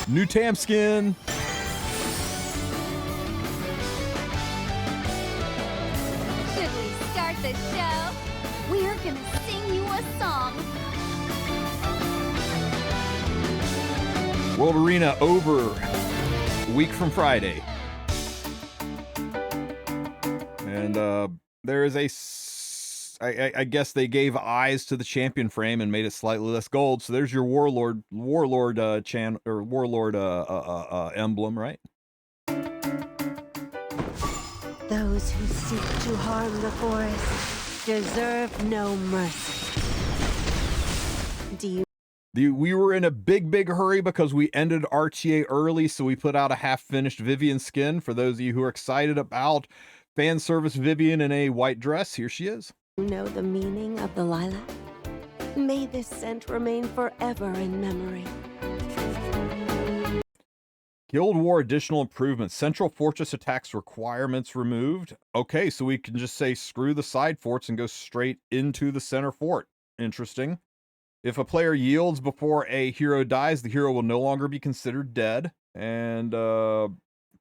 New Tam skin. Should we start the show? We're gonna sing you a song. World Arena over a week from Friday. And there is I guess they gave eyes to the champion frame and made it slightly less gold. So there's your warlord emblem, right? Those who seek to harm the forest deserve no mercy. We were in a big hurry because we ended RTA early, so we put out a half-finished Vivian skin. For those of you who are excited about fan service Vivian in a white dress, here she is. You know the meaning of the lilac? May this scent remain forever in memory. Guild War additional improvements. Central Fortress attacks requirements removed. Okay, so we can just say screw the side forts and go straight into the center fort. Interesting. If a player yields before a hero dies, the hero will no longer be considered dead. And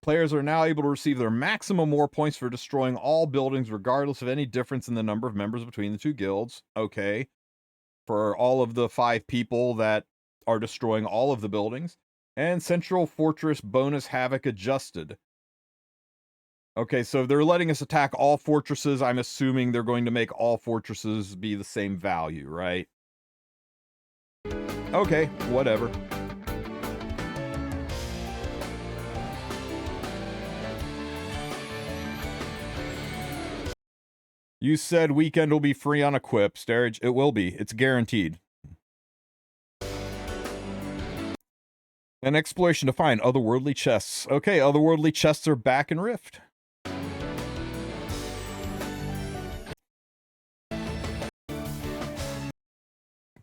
players are now able to receive their maximum war points for destroying all buildings, regardless of any difference in the number of members between the two guilds. Okay. For all of the 5 people that are destroying all of the buildings. And Central Fortress bonus havoc adjusted. Okay, so they're letting us attack all fortresses. I'm assuming they're going to make all fortresses be the same value, right? Okay, whatever. You said weekend will be free on equip, Starage. It will be. It's guaranteed. An exploration to find otherworldly chests. Okay, otherworldly chests are back in Rift.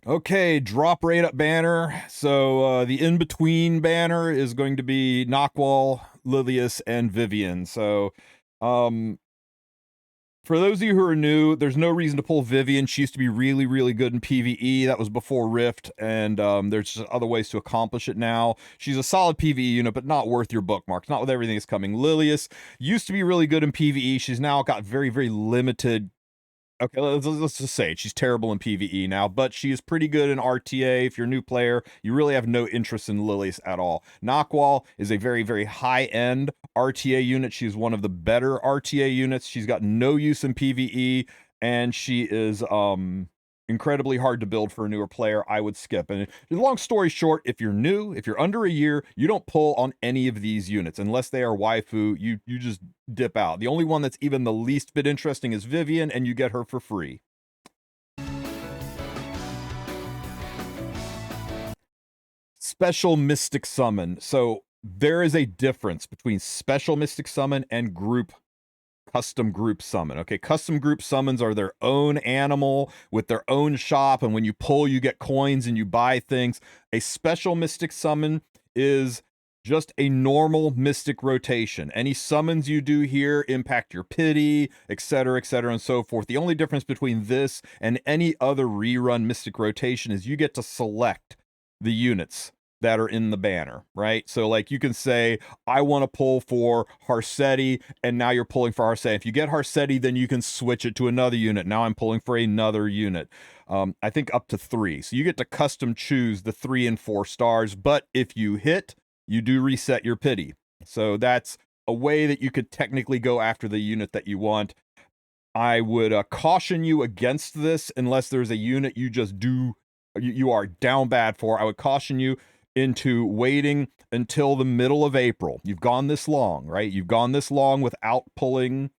Okay, drop rate up banner. So the in-between banner is going to be Knockwall, Lilius, and Vivian. So for those of you who are new, there's no reason to pull Vivian. She used to be really good in PvE. That was before Rift, and there's just other ways to accomplish it now. She's a solid PvE unit, but not worth your bookmarks. Not with everything that's coming. Lilius used to be really good in PvE. She's now got very limited. Okay, let's just say it. She's terrible in PvE now, but she is pretty good in RTA. If you're a new player, you really have no interest in Lilius at all. Knockwall is a very high-end RTA unit. She's one of the better RTA units. She's got no use in PvE, and she is incredibly hard to build for a newer player. I would skip. And long story short, if you're new, if you're under a year, you don't pull on any of these units unless they are waifu. You just dip out. The only one that's even the least bit interesting is Vivian, and you get her for free. Special Mystic Summon. So there is a difference between Special Mystic Summon and custom group summon. Okay, custom group summons are their own animal with their own shop, and when you pull, you get coins and you buy things. A special mystic summon is just a normal mystic rotation. Any summons you do here impact your pity, etc., and so forth. The only difference between this and any other rerun mystic rotation is you get to select the units that are in the banner, right? So like you can say, I want to pull for Harsetti, and now you're pulling for Harsetti. If you get Harsetti, then you can switch it to another unit. Now I'm pulling for another unit. I think up to 3. So you get to custom choose the 3 and 4 stars, but if you hit, you do reset your pity. So that's a way that you could technically go after the unit that you want. I would caution you against this unless there's a unit you are down bad for. I would caution you into waiting until the middle of April. You've gone this long, right? You've gone this long without pulling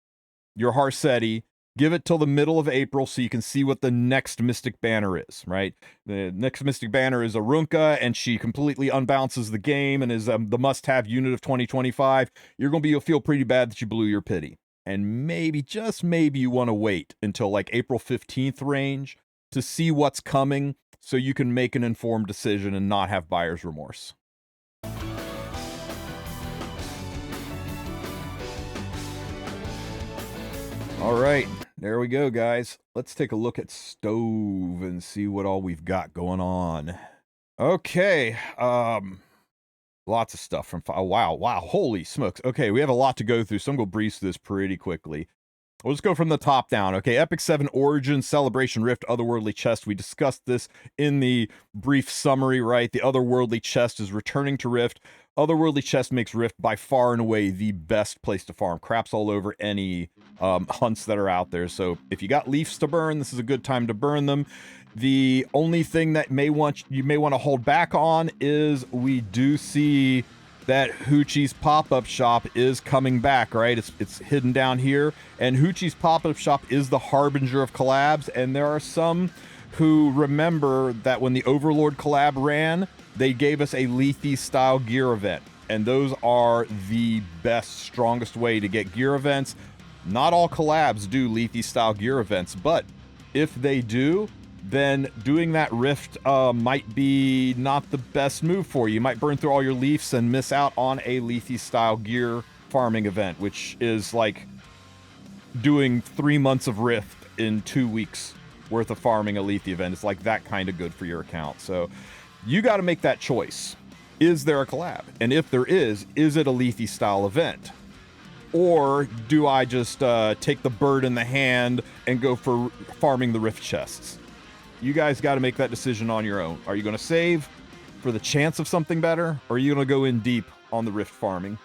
your Harsetti. Give it till the middle of April so you can see what the next Mystic Banner is, right? The next Mystic Banner is Arunka, and she completely unbalances the game and is the must-have unit of 2025. You'll feel pretty bad that you blew your pity. And maybe, just maybe, you want to wait until like April 15th range to see what's coming, so you can make an informed decision and not have buyer's remorse. All right, there we go, guys. Let's take a look at Stove and see what all we've got going on. Okay, Lots of stuff from... Oh, wow. Holy smokes. Okay, we have a lot to go through, so I'm going to breeze through this pretty quickly. We'll just go from the top down. Okay, Epic 7 Origin, Celebration Rift, Otherworldly Chest. We discussed this in the brief summary, right? The Otherworldly Chest is returning to Rift. Otherworldly Chest makes Rift by far and away the best place to farm. Craps all over any hunts that are out there. So if you got leafs to burn, this is a good time to burn them. The only thing that you may want to hold back on is we do see that Huche's pop-up shop is coming back, right? It's hidden down here, and Huche's pop-up shop is the harbinger of collabs, and there are some who remember that when the Overlord collab ran, they gave us a Lethe style gear event, and those are the best, strongest way to get gear events. Not all collabs do Lethe style gear events, but if they do, then doing that Rift might be not the best move for you. You might burn through all your leafs and miss out on a Lethe style gear farming event, which is like doing 3 months of Rift in 2 weeks worth of farming a Lethe event. It's like that kind of good for your account. So you got to make that choice. Is there a collab? And if there is it a Lethe style event? Or do I just take the bird in the hand and go for farming the Rift chests? You guys got to make that decision on your own. Are you going to save for the chance of something better, or are you going to go in deep on the Rift farming?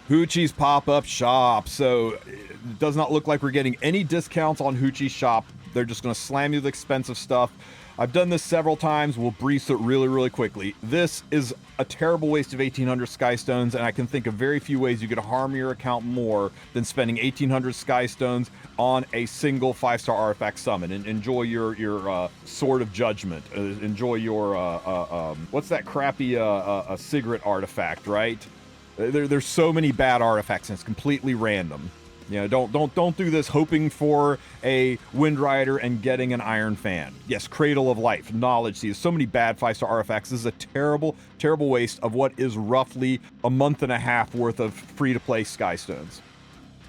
Huche's pop-up shop. So it does not look like we're getting any discounts on Huche's shop. They're just going to slam you with expensive stuff. I've done this several times. We'll breeze it really quickly. This is a terrible waste of 1,800 Skystones, and I can think of very few ways you could harm your account more than spending 1,800 Skystones on a single 5-star artifact summon. And enjoy your Sword of Judgment. Enjoy your what's that crappy cigarette artifact, right? There's so many bad artifacts, and it's completely random. You know, don't do this hoping for a Wind Rider and getting an Iron Fan. Yes, Cradle of Life, Knowledge Seeds, so many bad 5-star artifacts. This is a terrible waste of what is roughly a month and a half worth of free-to-play Skystones.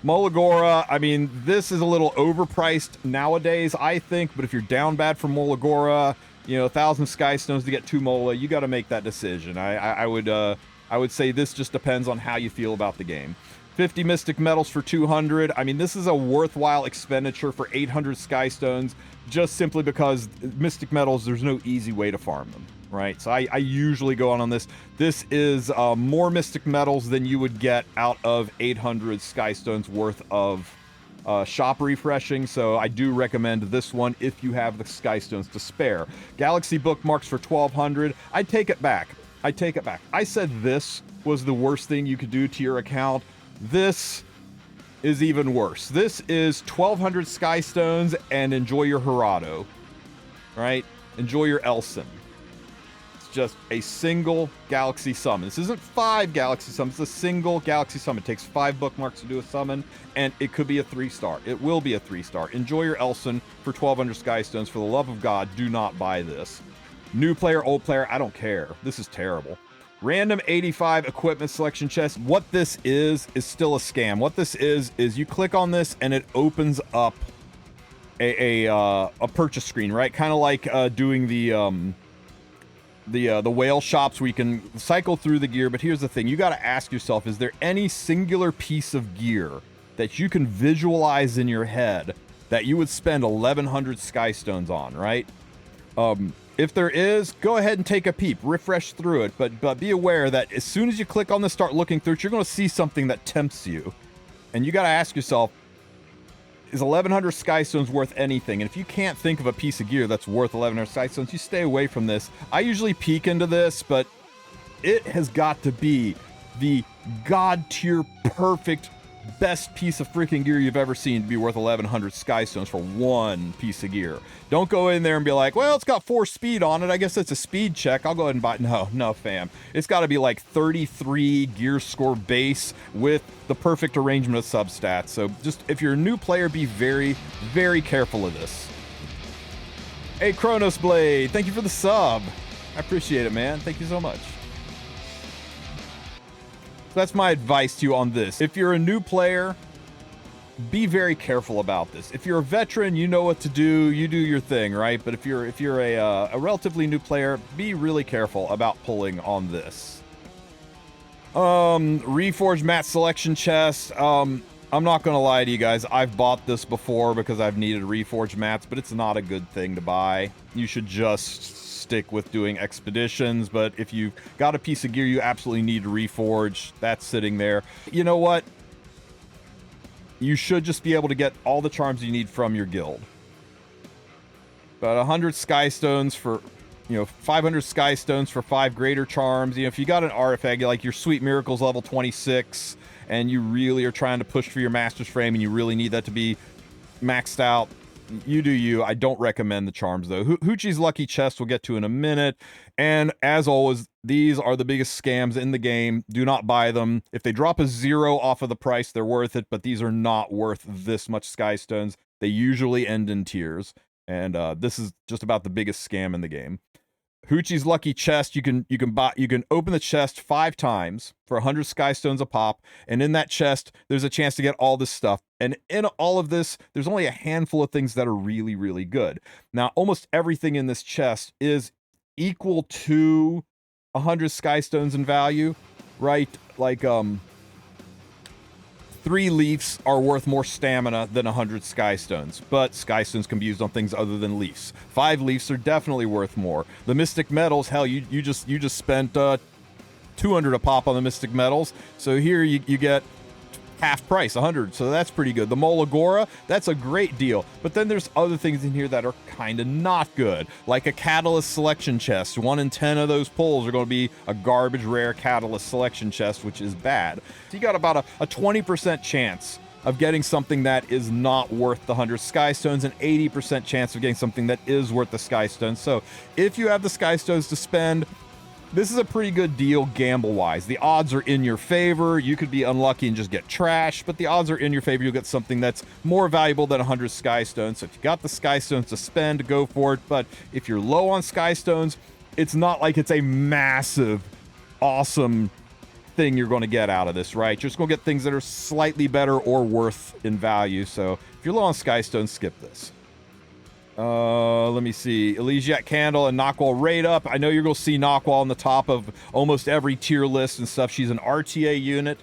Molagora, I mean, this is a little overpriced nowadays, I think, but if you're down bad for Molagora, you know, 1,000 Skystones to get 2 Mola, you got to make that decision. I would say this just depends on how you feel about the game. 50 Mystic Metals for 200. I mean, this is a worthwhile expenditure for 800 Skystones, just simply because Mystic Metals, there's no easy way to farm them, right? So I usually go on this. This is more Mystic Metals than you would get out of 800 Skystones worth of shop refreshing, so I do recommend this one if you have the Skystones to spare. Galaxy Bookmarks for 1,200. I take it back. I said this was the worst thing you could do to your account. This is even worse. This is 1,200 Skystones, and enjoy your Gerardo, right? Enjoy your Elson. It's just a single Galaxy Summon. This isn't 5 Galaxy Summons, it's a single Galaxy Summon. It takes 5 bookmarks to do a summon, and it could be a 3-star. It will be a 3-star. Enjoy your Elson for 1,200 Skystones. For the love of God, do not buy this. New player, old player, I don't care. This is terrible. Random 85 equipment selection chest. What this is still a scam. What this is you click on this and it opens up a purchase screen, right? Kind of like doing the whale shops where you can cycle through the gear. But here's the thing: you got to ask yourself: is there any singular piece of gear that you can visualize in your head that you would spend 1,100 Skystones on, right? If there is, go ahead and take a peep, refresh through it, but be aware that as soon as you click on this, start looking through it, you're going to see something that tempts you. And you got to ask yourself, is 1,100 Skystones worth anything? And if you can't think of a piece of gear that's worth 1,100 Skystones, you stay away from this. I usually peek into this, but it has got to be the god tier perfect best piece of freaking gear you've ever seen to be worth 1,100 Skystones for one piece of gear. Don't go in there and be like, well, it's got 4 speed on it, I guess it's a speed check, I'll go ahead and buy it. No fam, it's got to be like 33 gear score base with the perfect arrangement of substats. So just, if you're a new player, be very careful of this. Hey Kronos Blade, thank you for the sub. I appreciate it, man. Thank you so much. That's my advice to you on this. If you're a new player, be very careful about this. If you're a veteran, you know what to do. You do your thing, right? But if you're a relatively new player, be really careful about pulling on this. Reforged Matte Selection Chest. I'm not gonna lie to you guys. I've bought this before because I've needed Reforged mats, but it's not a good thing to buy. You should just stick with doing expeditions, but if you've got a piece of gear you absolutely need to reforge, that's sitting there. You know what? You should just be able to get all the charms you need from your guild. About 100 Sky Stones for, 500 Sky Stones for 5 greater charms. If you got an artifact, like your Sweet Miracles level 26, and you really are trying to push for your Master's Frame and you really need that to be maxed out, you do you. I don't recommend the charms, though. Huche's Lucky Chest we'll get to in a minute. And as always, these are the biggest scams in the game. Do not buy them. If they drop a 0 off of the price, they're worth it, but these are not worth this much Sky Stones. They usually end in tears, and this is just about the biggest scam in the game. Huche's Lucky Chest, you can open the chest 5 times for 100 Sky Stones a pop, and in that chest there's a chance to get all this stuff. And in all of this, there's only a handful of things that are really, really good. Now, almost everything in this chest is equal to 100 Sky Stones in value, right? Like 3 leaves are worth more stamina than 100 Sky Stones, but Sky Stones can be used on things other than leaves. 5 leaves are definitely worth more. The Mystic Metals, hell, you just spent 200 a pop on the Mystic Metals, so here you get half price, 100, so that's pretty good. The Molagora, that's a great deal, but then there's other things in here that are kind of not good, like a Catalyst Selection Chest. 1 in 10 of those pulls are going to be a garbage rare Catalyst Selection Chest, which is bad. So you got about a 20% chance of getting something that is not worth the 100 Sky Stones, and 80% chance of getting something that is worth the Sky Stones. So if you have the Sky Stones to spend, this is a pretty good deal gamble-wise. The odds are in your favor. You could be unlucky and just get trashed, but the odds are in your favor. You'll get something that's more valuable than 100 Sky Stones. So if you got the Sky Stones to spend, go for it. But if you're low on Sky Stones, it's not like it's a massive, awesome thing you're going to get out of this, right? You're just going to get things that are slightly better or worth in value. So if you're low on Sky Stones, skip this. Let me see. Elysiac Candle and Knockwall Raid Up. I know you're going to see Knockwall on the top of almost every tier list and stuff. She's an RTA unit.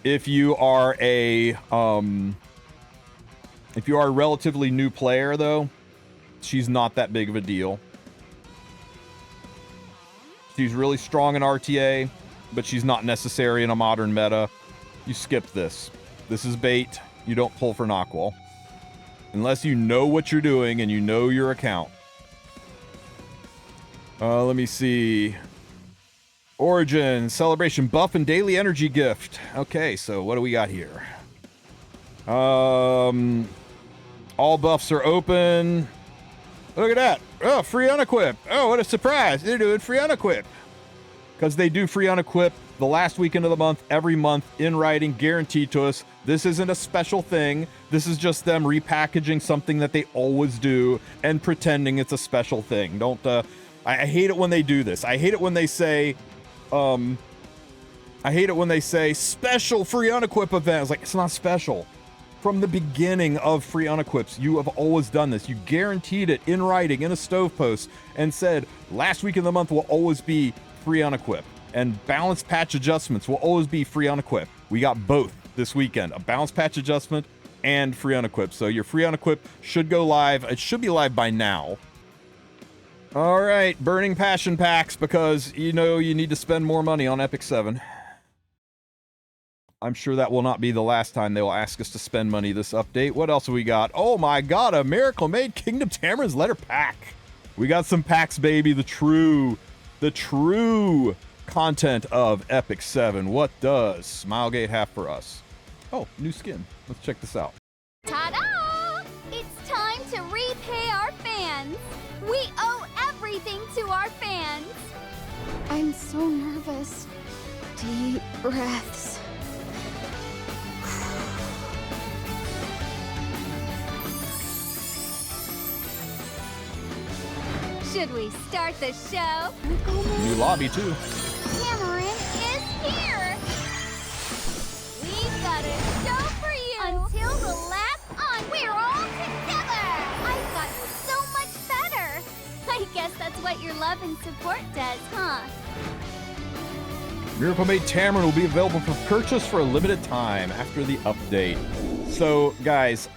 If you are a relatively new player, though, she's not that big of a deal. She's really strong in RTA, but she's not necessary in a modern meta. You skip this. This is bait. You don't pull for Knockwall. Unless you know what you're doing and you know your account. Let me see. Origin, Celebration, Buff, and Daily Energy Gift. Okay, so what do we got here? All buffs are open. Look at that. Oh, free unequip. Oh, what a surprise. They're doing free unequip. Because they do free unequip the last weekend of the month, every month, in writing, guaranteed to us. This isn't a special thing. This is just them repackaging something that they always do and pretending it's a special thing. Don't, I hate it when they do this. I hate it when they say, special free unequip event. It's like, it's not special. From the beginning of free unequips, you have always done this. You guaranteed it in writing, in a stove post, and said, last week of the month will always be free unequip. And balance patch adjustments will always be free unequip. We got both this weekend, a balance patch adjustment and free unequip. So your free unequip should go live. It should be live by now. All right, Burning Passion packs, because you know you need to spend more money on Epic 7. I'm sure that will not be the last time they will ask us to spend money this update. What else have we got? Oh my god, a Miracle Made Kingdom Tamarind's Letter pack. We got some packs, baby. The true content of Epic 7. What does Smilegate have for us? Oh, new skin. Let's check this out. Ta-da! It's time to repay our fans. We owe everything to our fans. I'm so nervous. Deep breaths. Should we start the show? New lobby, too. Tamarind is here! We've got a show for you! Until the last on, we're all together! I've got so much better! I guess that's what your love and support does, huh? Miracle Maid Tamarind will be available for purchase for a limited time after the update. So, guys,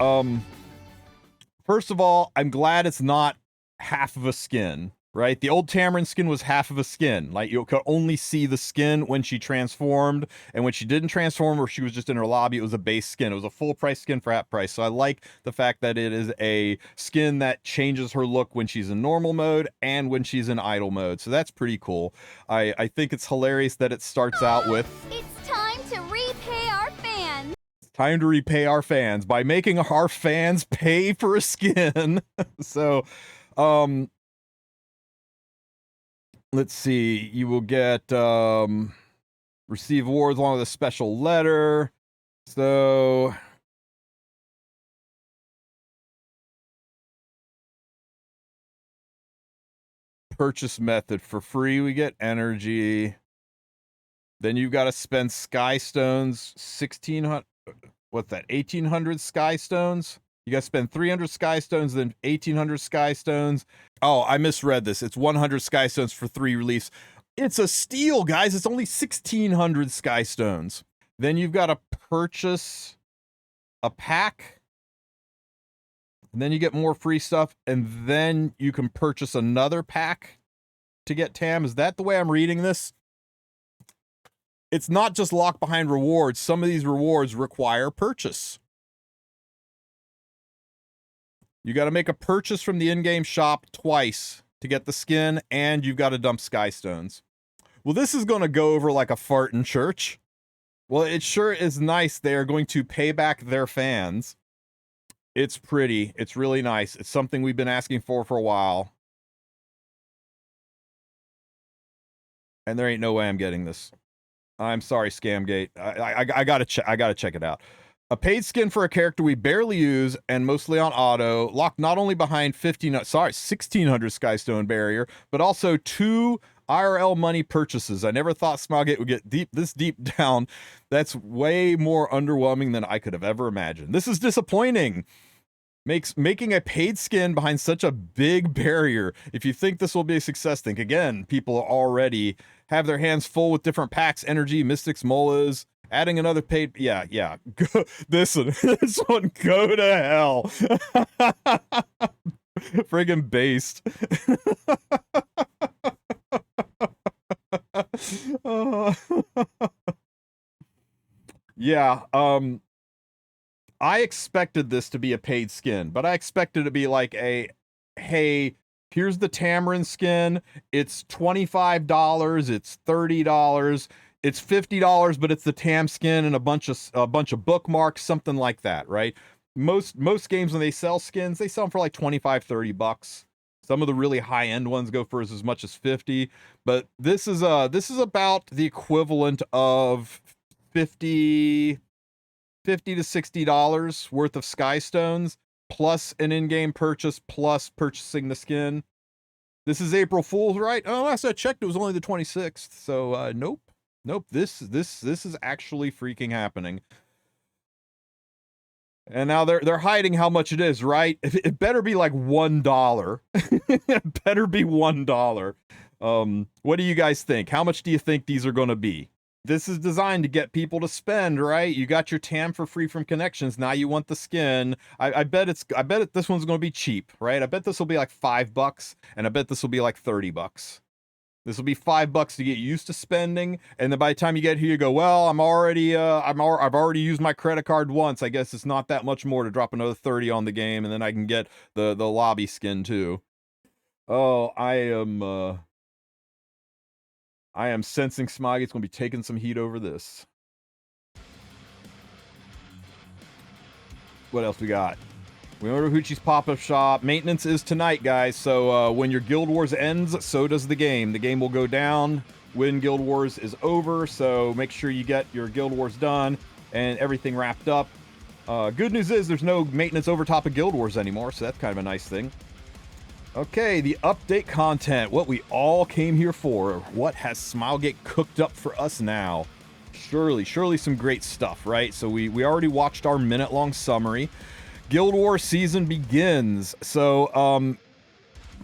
first of all, I'm glad it's not half of a skin, right? The old Tamarind skin was half of a skin. Like, you could only see the skin when she transformed, and when she didn't transform or she was just in her lobby, it was a base skin. It was a full price skin for half price. So I like the fact that it is a skin that changes her look when she's in normal mode and when she's in idle mode. So that's pretty cool. I think it's hilarious that it starts out with... It's time to repay our fans. Time to repay our fans by making our fans pay for a skin. So, let's see. You will get receive awards along with a special letter. So purchase method for free. We get energy. Then you've got to spend sky stones. 1,600. What's that? 1,800 sky stones. You got to spend 300 sky stones, then 1,800 sky stones. Oh, I misread this. It's 100 sky stones for 3 reliefs. It's a steal, guys. It's only 1,600 sky stones. Then you've got to purchase a pack. And then you get more free stuff. And then you can purchase another pack to get Tam. Is that the way I'm reading this? It's not just locked behind rewards. Some of these rewards require purchase. You got to make a purchase from the in-game shop twice to get the skin, and you've got to dump sky stones. Well, this is going to go over like a fart in church. Well, it sure is nice. They are going to pay back their fans. It's pretty. It's really nice. It's something we've been asking for a while. And there ain't no way I'm getting this. I'm sorry, Scamgate. I gotta check it out. A paid skin for a character we barely use and mostly on auto, locked not only behind 1,600 Skystone barrier, but also 2 IRL money purchases. I never thought Smilegate would get this deep down. That's way more underwhelming than I could have ever imagined. This is disappointing. Making a paid skin behind such a big barrier. If you think this will be a success, think again. People already have their hands full with different packs, energy, mystics, molas. Adding another paid, yeah. Go, this one, go to hell. Friggin' based. Yeah. I expected this to be a paid skin, but I expected it to be like a, hey, here's the Tamarind skin. It's $25. It's $30. It's $50, but it's the Tam skin and a bunch of bookmarks, something like that, right? Most games when they sell skins, they sell them for like 25, 30 bucks. Some of the really high end ones go for as much as 50, but this is about the equivalent of 50 to $60 worth of sky stones plus an in-game purchase plus purchasing the skin. This is April Fool's, right? Oh, last I checked, it was only the 26th. So nope. This is actually freaking happening. And now they're hiding how much it is, right? It better be like $1. It better be $1. What do you guys think? How much do you think these are going to be? This is designed to get people to spend, right? You got your Tam for free from connections. Now you want the skin. I bet this one's going to be cheap, right? I bet this will be like $5, and I bet this will be like $30. This will be $5 to get used to spending, and then by the time you get here, you go, well, I've already used my credit card once. I guess it's not that much more to drop another 30 on the game, and then I can get the lobby skin too. Oh, I am sensing Smilegate's going to be taking some heat over this. What else we got? We order Huche's pop-up shop. Maintenance is tonight, guys. So when your Guild Wars ends, so does the game. The game will go down when Guild Wars is over. So make sure you get your Guild Wars done and everything wrapped up. Good news is there's no maintenance over top of Guild Wars anymore. So that's kind of a nice thing. Okay, the update content. What we all came here for. What has Smilegate cooked up for us now? Surely some great stuff, right? So we already watched our minute-long summary. Guild Wars season begins. So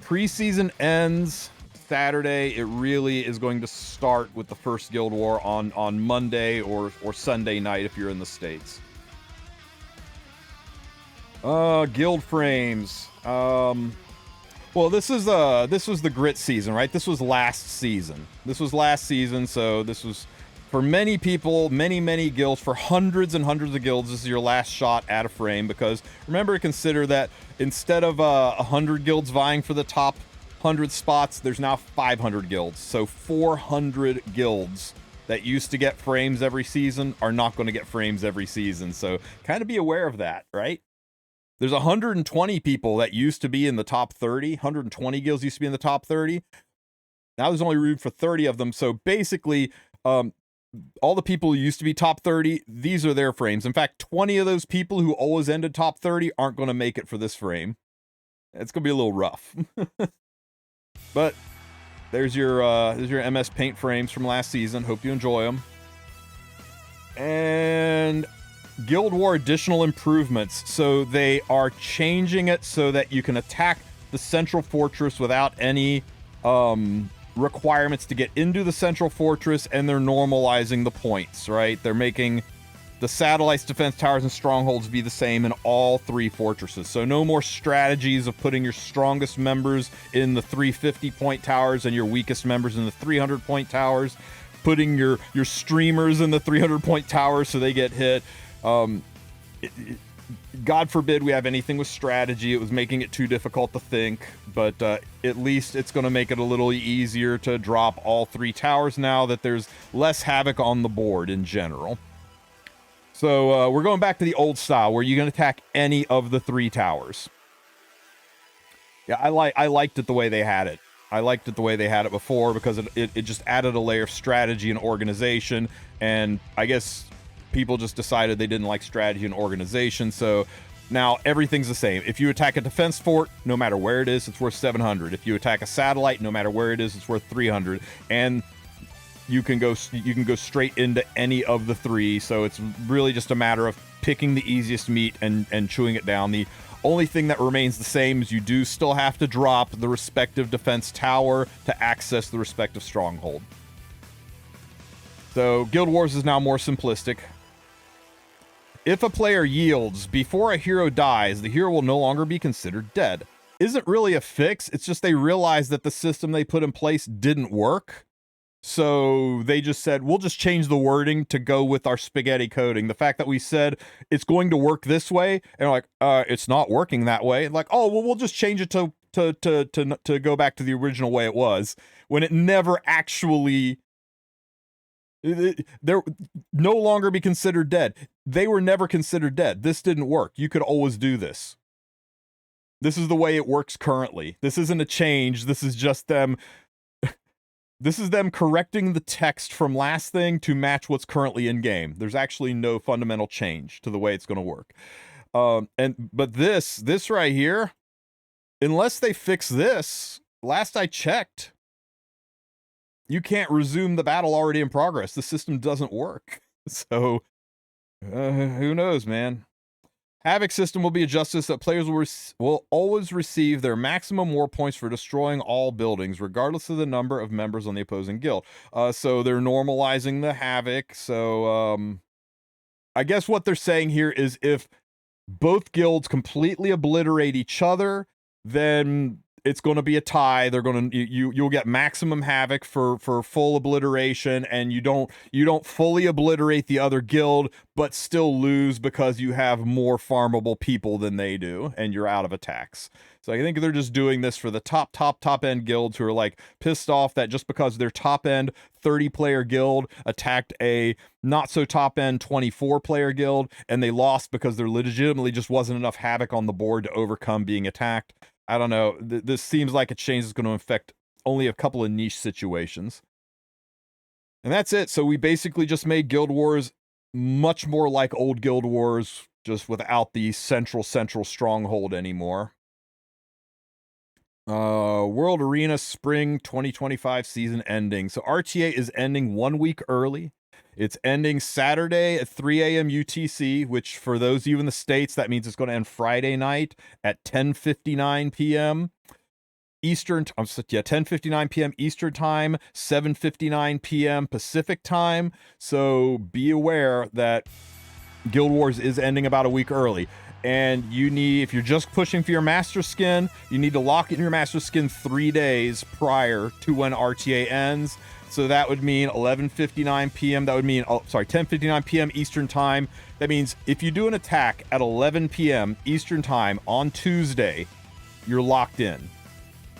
preseason ends Saturday. It really is going to start with the first Guild War on Monday or Sunday night if you're in the States. Guild frames. Well, this was the grit season, right? This was last season. So this was for many people, many guilds, for hundreds and hundreds of guilds. This is your last shot at a frame, because remember to consider that instead of 100 guilds vying for the top 100 spots, there's now 500 guilds. So 400 guilds that used to get frames every season are not going to get frames every season. So kind of be aware of that, right? There's 120 people that used to be in the top 30. 120 guilds used to be in the top 30. Now there's only room for 30 of them. So basically, all the people who used to be top 30, these are their frames. In fact, 20 of those people who always ended top 30 aren't going to make it for this frame. It's going to be a little rough. But there's your MS Paint frames from last season. Hope you enjoy them. And Guild War additional improvements. So they are changing it so that you can attack the central fortress without any requirements to get into the central fortress, and they're normalizing the points, right? They're making the satellites, defense towers, and strongholds be the same in all three fortresses. So no more strategies of putting your strongest members in the 350 point towers and your weakest members in the 300 point towers, putting your streamers in the 300 point towers so they get hit. God forbid we have anything with strategy. It was making it too difficult to think, but at least it's going to make it a little easier to drop all three towers now that there's less havoc on the board in general. So we're going back to the old style where you can attack any of the three towers. Yeah, I liked it the way they had it. I liked it the way they had it before, because it just added a layer of strategy and organization, and I guess people just decided they didn't like strategy and organization, so now everything's the same. If you attack a defense fort, no matter where it is, it's worth 700. If you attack a satellite, no matter where it is, it's worth 300. And you can go straight into any of the three, so it's really just a matter of picking the easiest meat and chewing it down. The only thing that remains the same is you do still have to drop the respective defense tower to access the respective stronghold. So Guild Wars is now more simplistic. If a player yields before a hero dies, the hero will no longer be considered dead. Isn't really a fix, it's just they realized that the system they put in place didn't work. So they just said, we'll just change the wording to go with our spaghetti coding. The fact that we said it's going to work this way, and like, it's not working that way. Like, oh, well, we'll just change it to go back to the original way it was, when it never actually... They're no longer be considered dead. They were never considered dead. This didn't work. You could always do this. This is the way it works currently. This isn't a change. This is just them. This is them correcting the text from last thing to match what's currently in game. There's actually no fundamental change to the way it's going to work. But this right here, unless they fix this, last I checked, you can't resume the battle already in progress. The system doesn't work. So, who knows, man? Havoc system will be adjusted so that players will always receive their maximum war points for destroying all buildings, regardless of the number of members on the opposing guild. So they're normalizing the Havoc. So, I guess what they're saying here is if both guilds completely obliterate each other, then it's going to be a tie. They're going to you'll get maximum havoc for full obliteration, and you don't fully obliterate the other guild, but still lose because you have more farmable people than they do, and you're out of attacks. So I think they're just doing this for the top end guilds who are like pissed off that just because their top end 30-player guild attacked a not so top end 24-player guild, and they lost because there legitimately just wasn't enough havoc on the board to overcome being attacked. I don't know. This seems like a change that's going to affect only a couple of niche situations. And that's it. So we basically just made Guild Wars much more like old Guild Wars, just without the central stronghold anymore. World Arena Spring 2025 season ending. So RTA is ending 1 week early. It's ending Saturday at 3 a.m. UTC, which for those of you in the States, that means it's going to end Friday night at 10:59 p.m. Eastern, 10:59 p.m. Eastern time, 7:59 p.m. Pacific time. So be aware that Guild Wars is ending about a week early. And you need, if you're just pushing for your master skin, you need to lock in your master skin 3 days prior to when RTA ends. So that would mean 11:59 p.m. That would mean, 10:59 p.m. Eastern time. That means if you do an attack at 11 p.m. Eastern time on Tuesday, you're locked in.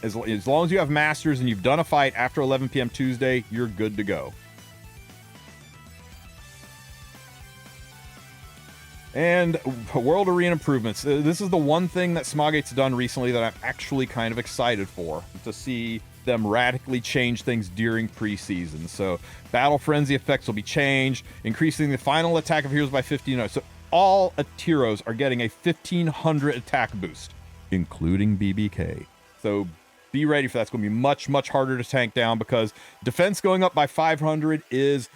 As long as you have masters and you've done a fight after 11 p.m. Tuesday, you're good to go. And World Arena improvements. This is the one thing that Smogate's done recently that I'm actually kind of excited for, to see them radically change things during preseason. So Battle Frenzy effects will be changed, increasing the final attack of heroes by 15. So all heroes are getting a 1500 attack boost, including BBK. So be ready for that. It's going to be much, much harder to tank down because defense going up by 500 is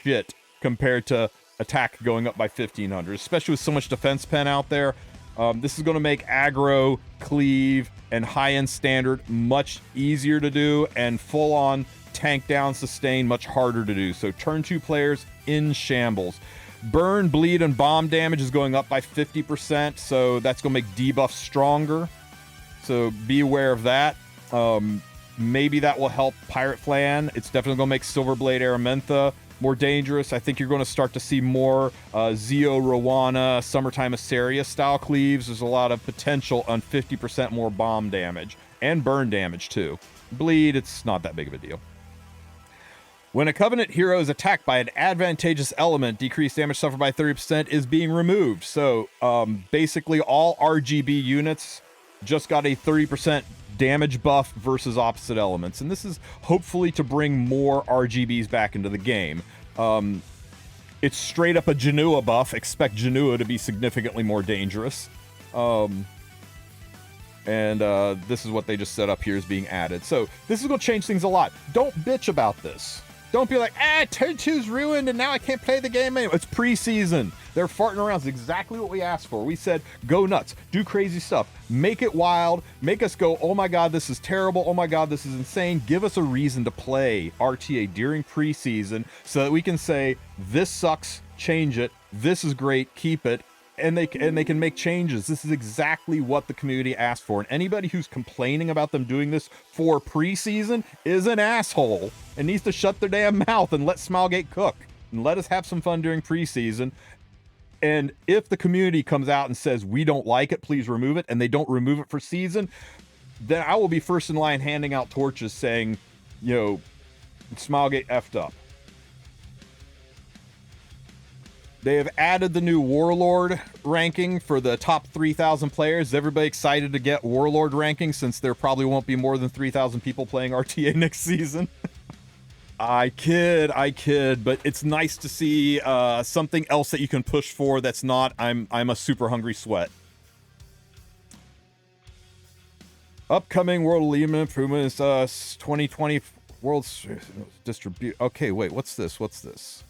shit compared to attack going up by 1500, especially with so much defense pen out there. This is going to make aggro, cleave, and high-end standard much easier to do, and full-on tank down, sustain much harder to do. So turn 2 players in shambles. Burn, bleed, and bomb damage is going up by 50%, so that's going to make debuffs stronger. So be aware of that. Maybe that will help Pirate Flan. It's definitely going to make Silverblade Aramentha more dangerous. I think you're going to start to see more Zeo Rowana, Summertime Asaria style cleaves. There's a lot of potential on 50% more bomb damage and burn damage too. Bleed, it's not that big of a deal. When a Covenant hero is attacked by an advantageous element, decreased damage suffered by 30% is being removed. So basically all RGB units just got a 30% damage buff versus opposite elements, and this is hopefully to bring more RGBs back into the game. It's straight up a Janua buff. Expect Janua to be significantly more dangerous. This is what they just set up here is being added. So this is going to change things a lot. Don't bitch about this. Don't be like, turn 2's ruined and now I can't play the game anymore. It's preseason. They're farting around. It's exactly what we asked for. We said, go nuts, do crazy stuff, make it wild, make us go, oh my God, this is terrible. Oh my God, this is insane. Give us a reason to play RTA during preseason so that we can say, this sucks, change it. This is great, keep it. And they can make changes. This is exactly what the community asked for. And anybody who's complaining about them doing this for preseason is an asshole and needs to shut their damn mouth and let Smilegate cook and let us have some fun during preseason. And if the community comes out and says, we don't like it, please remove it, and they don't remove it for season, then I will be first in line handing out torches saying, Smilegate effed up. They have added the new Warlord ranking for the top 3,000 players. Is everybody excited to get Warlord ranking since there probably won't be more than 3,000 people playing RTA next season? I kid, but it's nice to see something else that you can push for that's not, I'm a super hungry sweat. Upcoming World Elite improvements, 2020 World Distribute. Okay, wait, what's this?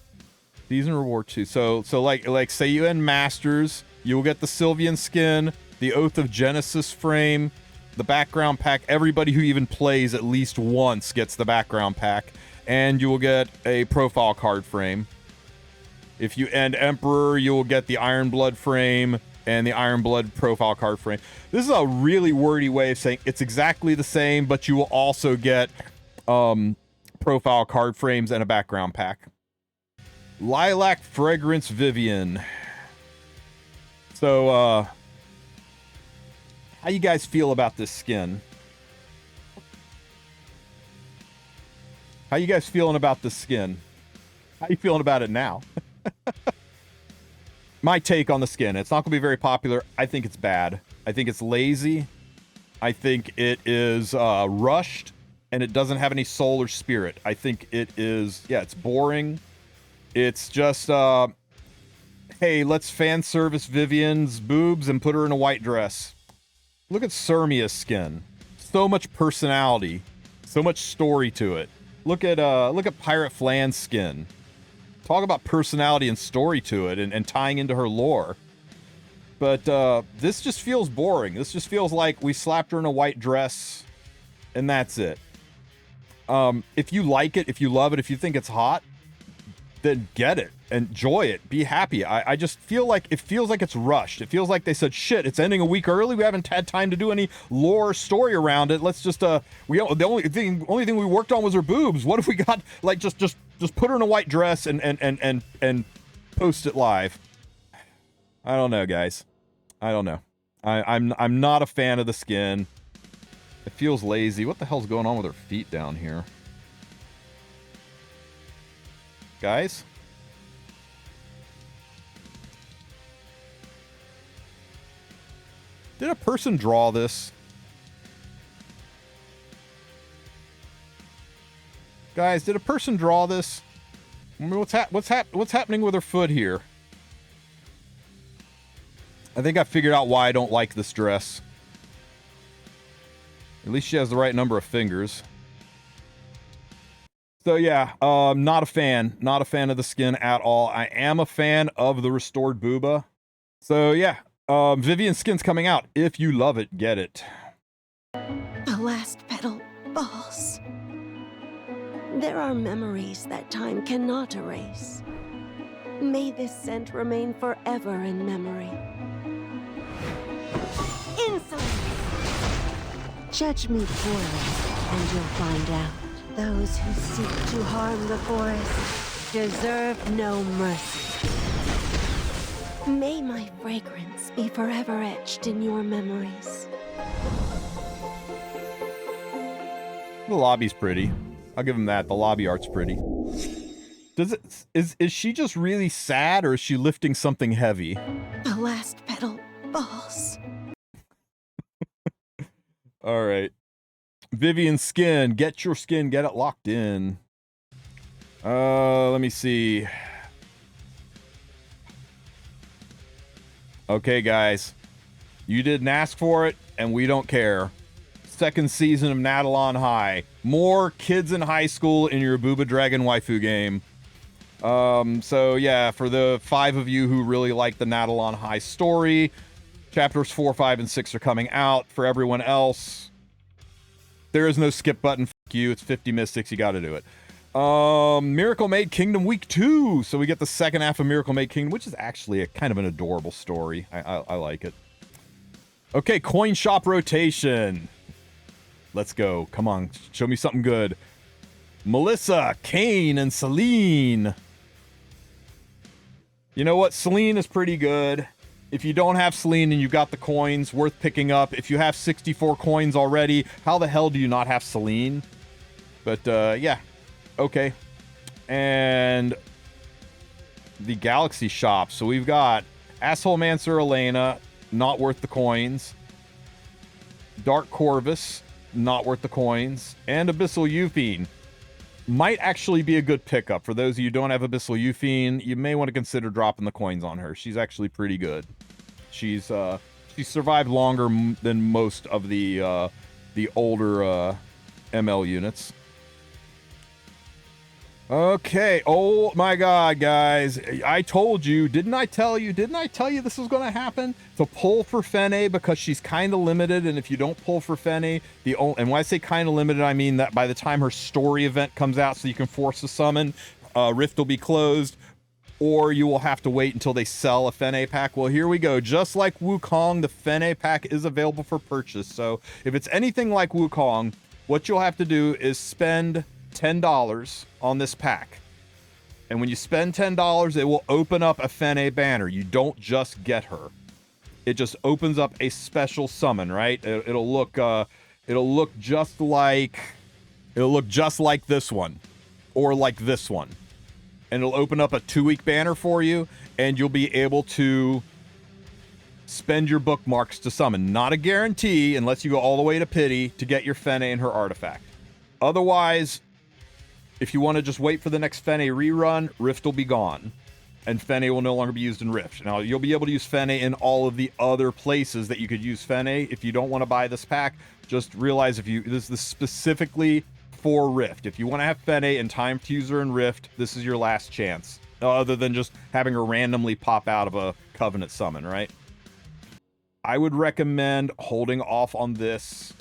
Season reward 2. So like say you end Masters, you will get the Sylvian skin, the Oath of Genesis frame, the background pack. Everybody who even plays at least once gets the background pack, and you will get a profile card frame. If you end Emperor, you will get the Iron Blood frame and the Iron Blood profile card frame. This is a really wordy way of saying it's exactly the same, but you will also get profile card frames and a background pack. Lilac Fragrance Vivian. So, how you guys feel about this skin? How you guys feeling about this skin? How you feeling about it now? My take on the skin. It's not going to be very popular. I think it's bad. I think it's lazy. I think it is rushed, and it doesn't have any soul or spirit. I think it is, it's boring. It's just, hey, let's fan service Vivian's boobs and put her in a white dress. Look at Sirmia's skin. So much personality. So much story to it. Look at Pirate Flan's skin. Talk about personality and story to it and tying into her lore. But this just feels boring. This just feels like we slapped her in a white dress And that's it. If you like it, if you love it, if you think it's hot, then get it. Enjoy it. Be happy. I just feel like it feels like it's rushed. It feels like they said, shit, it's ending a week early. We haven't had time to do any lore story around it. Let's just the only thing we worked on was her boobs. What if we got like just put her in a white dress and post it live? I don't know, guys. I don't know. I'm not a fan of the skin. It feels lazy. What the hell's going on with her feet down here? Guys? Did a person draw this? Guys, did a person draw this? I mean, what's happening with her foot here? I think I figured out why I don't like this dress. At least she has the right number of fingers. So yeah, not a fan. Not a fan of the skin at all. I am a fan of the restored booba. So yeah, Vivian skin's coming out. If you love it, get it. The last petal falls. There are memories that time cannot erase. May this scent remain forever in memory. Insolence! Judge me poorly, and you'll find out. Those who seek to harm the forest deserve no mercy. May my fragrance be forever etched in your memories. The lobby's pretty. I'll give him that. The lobby art's pretty. Is she just really sad, or is she lifting something heavy? The last petal falls. All right. Vivian skin. Get your skin. Get it locked in. Let me see. Okay, guys. You didn't ask for it, and we don't care. Second season of Nadalon High. More kids in high school in your Booba Dragon waifu game. So yeah, for the 5 of you who really like the Nadalon High story, chapters 4, 5, and 6 are coming out. For everyone else, there is no skip button. Fuck you. It's 50 Mystics. You got to do it. Miracle Maid Kingdom week 2. So we get the second half of Miracle Maid Kingdom, which is actually a kind of an adorable story. I like it. Okay, coin shop rotation. Let's go. Come on. Show me something good. Melissa, Kane, and Celine. You know what? Celine is pretty good. If you don't have Celine and you've got the coins, worth picking up. If you have 64 coins already, how the hell do you not have Celine? But, yeah. Okay. And the Galaxy shop. So we've got Asshole Mancer Elena, not worth the coins. Dark Corvus, not worth the coins. And Abyssal Euphine. Might actually be a good pickup. For those of you who don't have Abyssal Euphine, you may want to consider dropping the coins on her. She's actually pretty good. She survived longer than most of the older ML units. Okay. Oh my God, guys! I told you, didn't I tell you? Didn't I tell you this was going to happen? To pull for Fene because she's kind of limited, and if you don't pull for Fene, and when I say kind of limited, I mean that by the time her story event comes out, so you can force a summon, Rift will be closed, or you will have to wait until they sell a Fene pack. Well, here we go. Just like Wukong, the Fene pack is available for purchase. So if it's anything like Wukong, what you'll have to do is spend $10 on this pack. And when you spend $10, it will open up a Fene banner. You don't just get her. It just opens up a special summon, right? It'll look just like this one, or like this one. And it'll open up a 2-week banner for you, and you'll be able to spend your bookmarks to summon. Not a guarantee, unless you go all the way to Pity to get your Fene and her artifact. Otherwise, if you want to just wait for the next Fene rerun, Rift will be gone. And Fene will no longer be used in Rift. Now, you'll be able to use Fene in all of the other places that you could use Fene. If you don't want to buy this pack, just realize this is specifically for Rift. If you want to have Fene and time to use her in Rift, this is your last chance. Other than just having her randomly pop out of a Covenant summon, right? I would recommend holding off on this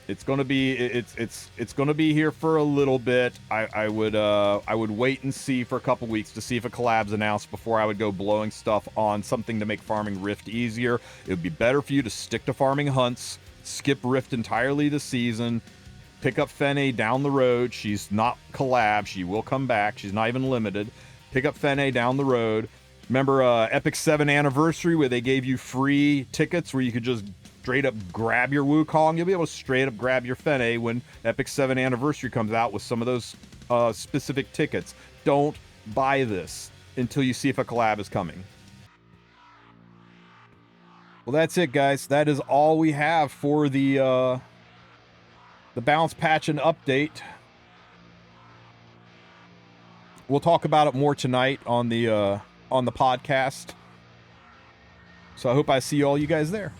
It's gonna be it's gonna be here for a little bit. I would wait and see for a couple weeks to see if a collab's announced before I would go blowing stuff on something to make farming Rift easier. It would be better for you to stick to farming hunts, skip Rift entirely this season, pick up Fene down the road. She's not collab. She will come back. She's not even limited. Pick up Fene down the road. Remember Epic 7 anniversary where they gave you free tickets where you could just straight up grab your Wukong? You'll be able to straight up grab your Fene when Epic 7 anniversary comes out with some of those specific tickets. Don't buy this until you see if a collab is coming. Well, that's it, guys. That is all we have for the balance patch and update. We'll talk about it more tonight on the podcast. So I hope I see all you guys there.